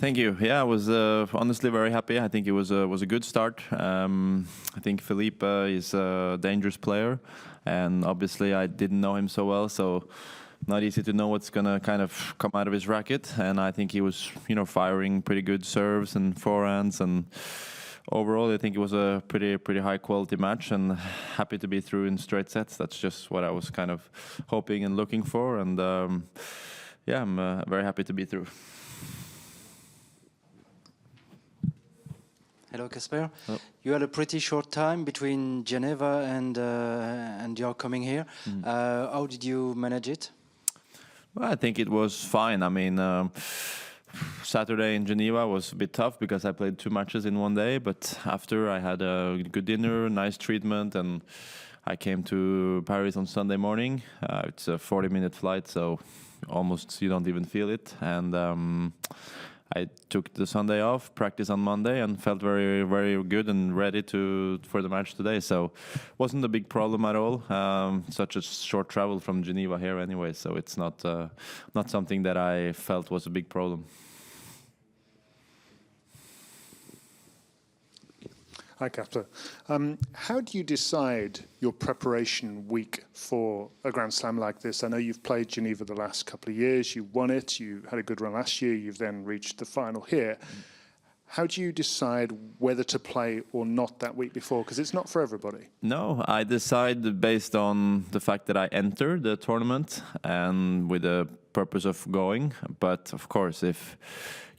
Thank you. Yeah, I was honestly very happy. I think it was a good start. I think Felipe is a dangerous player, and obviously I didn't know him so well, so not easy to know what's gonna kind of come out of his racket. And I think he was, firing pretty good serves and forehands, and overall I think it was a pretty high quality match, and happy to be through in straight sets. That's just what I was kind of hoping and looking for, and yeah, I'm very happy to be through. Hello, Casper. Hello. You had a pretty short time between Geneva and your coming here. How did you manage it? Well, I think it was fine. I mean, Saturday in Geneva was a bit tough because I played 2 matches in one day, but after I had a good dinner, nice treatment, and I came to Paris on Sunday morning. It's a 40-minute flight, so almost you don't even feel it. And I took the Sunday off, practiced on Monday, and felt very, very good and ready for the match today. So wasn't a big problem at all. Such a short travel from Geneva here anyway, so it's not something that I felt was a big problem. Hi, Casper. How do you decide your preparation week for a Grand Slam like this? I know you've played Geneva the last couple of years. You won it. You had a good run last year. You've then reached the final here. How do you decide whether to play or not that week before? Because it's not for everybody. No, I decide based on the fact that I enter the tournament and with the purpose of going. But of course, if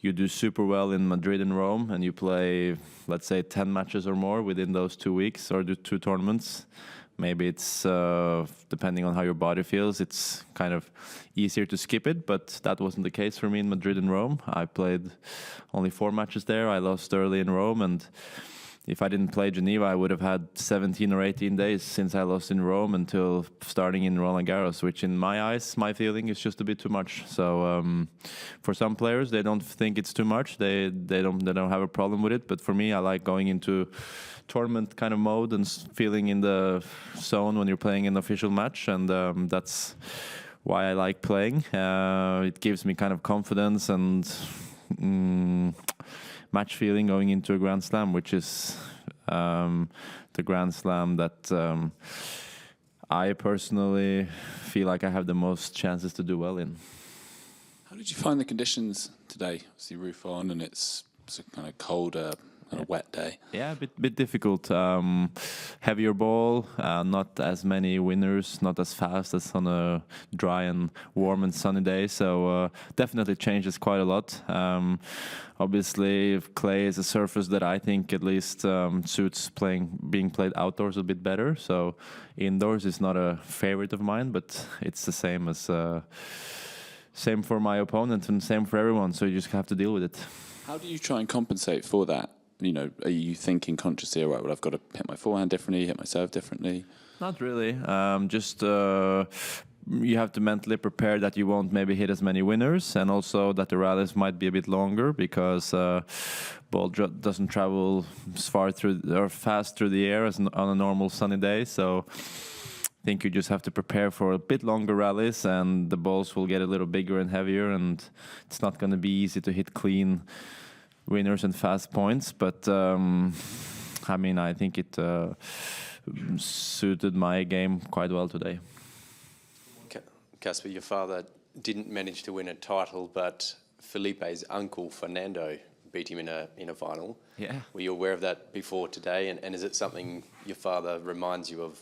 you do super well in Madrid and Rome and you play, let's say, 10 matches or more within those 2 weeks or the 2 tournaments, maybe it's, depending on how your body feels, it's kind of easier to skip it, but that wasn't the case for me in Madrid and Rome. I played only 4 matches there. I lost early in Rome, and if I didn't play Geneva, I would have had 17 or 18 days since I lost in Rome until starting in Roland-Garros, which in my eyes, my feeling is just a bit too much. So for some players, they don't think it's too much. They don't have a problem with it. But for me, I like going into tournament kind of mode and feeling in the zone when you're playing an official match, and that's why I like playing. It gives me kind of confidence and match feeling going into a Grand Slam, which is the Grand Slam that I personally feel like I have the most chances to do well in. How did you find the conditions today? Obviously roof on, and it's a kind of colder and a wet day. Yeah, a bit difficult. Heavier ball, not as many winners, not as fast as on a dry and warm and sunny day. So definitely changes quite a lot. Obviously, clay is a surface that I think at least suits being played outdoors a bit better. So indoors is not a favorite of mine, but it's the same as same for my opponent and same for everyone. So you just have to deal with it. How do you try and compensate for that? Are you thinking consciously, right, well, I've got to hit my forehand differently, hit my serve differently? Not really. Just you have to mentally prepare that you won't maybe hit as many winners, and also that the rallies might be a bit longer because ball doesn't travel as far through or fast through the air as on a normal sunny day. So I think you just have to prepare for a bit longer rallies, and the balls will get a little bigger and heavier, and it's not going to be easy to hit clean winners and fast points, but I mean, I think it suited my game quite well today. Casper, your father didn't manage to win a title, but Felipe's uncle Fernando beat him in a final. Yeah. Were you aware of that before today? And is it something your father reminds you of,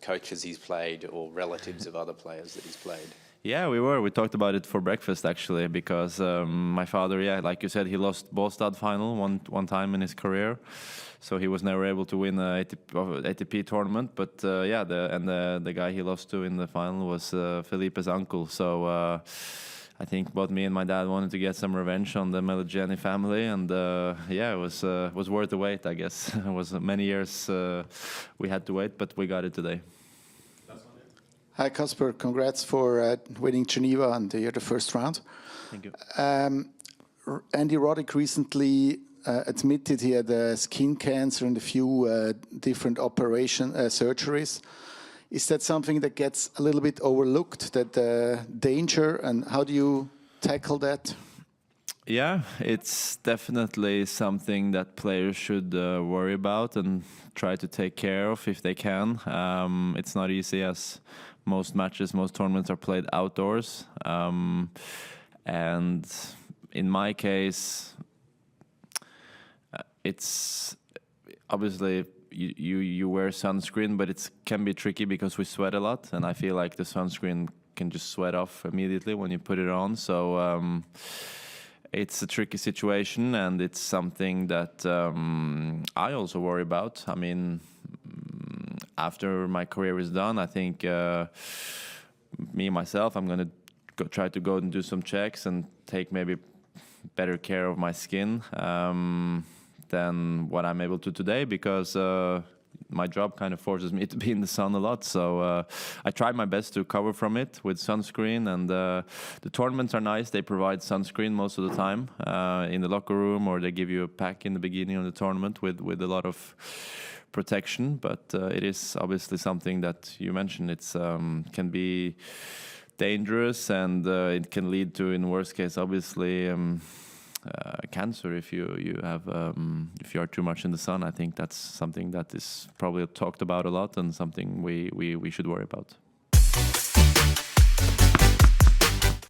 coaches he's played or relatives of other players that he's played? Yeah, we were. We talked about it for breakfast, actually, because my father, yeah, like you said, he lost Båstad final one time in his career. So he was never able to win a ATP tournament. But yeah, the guy he lost to in the final was Felipe's uncle. So I think both me and my dad wanted to get some revenge on the Meligeni family. And yeah, it was worth the wait, I guess. It was many years we had to wait, but we got it today. Hi, Casper. Congrats for winning Geneva and you're the first round. Thank you. Andy Roddick recently admitted he had skin cancer and a few different surgeries. Is that something that gets a little bit overlooked, that danger, and how do you tackle that? Yeah, it's definitely something that players should worry about and try to take care of if they can. It's not easy, as most matches, most tournaments are played outdoors. And in my case, it's obviously you wear sunscreen, but it can be tricky because we sweat a lot, and I feel like the sunscreen can just sweat off immediately when you put it on. So it's a tricky situation, and it's something that I also worry about. I mean, after my career is done, I think me myself, I'm going to try to go and do some checks and take maybe better care of my skin than what I'm able to today, because my job kind of forces me to be in the sun a lot. So I try my best to cover from it with sunscreen, and the tournaments are nice. They provide sunscreen most of the time in the locker room, or they give you a pack in the beginning of the tournament with a lot of protection. But it is obviously something that you mentioned. It's can be dangerous, and it can lead to, in worst case, obviously, cancer if you have if you are too much in the sun. I think that's something that is probably talked about a lot, and something we should worry about.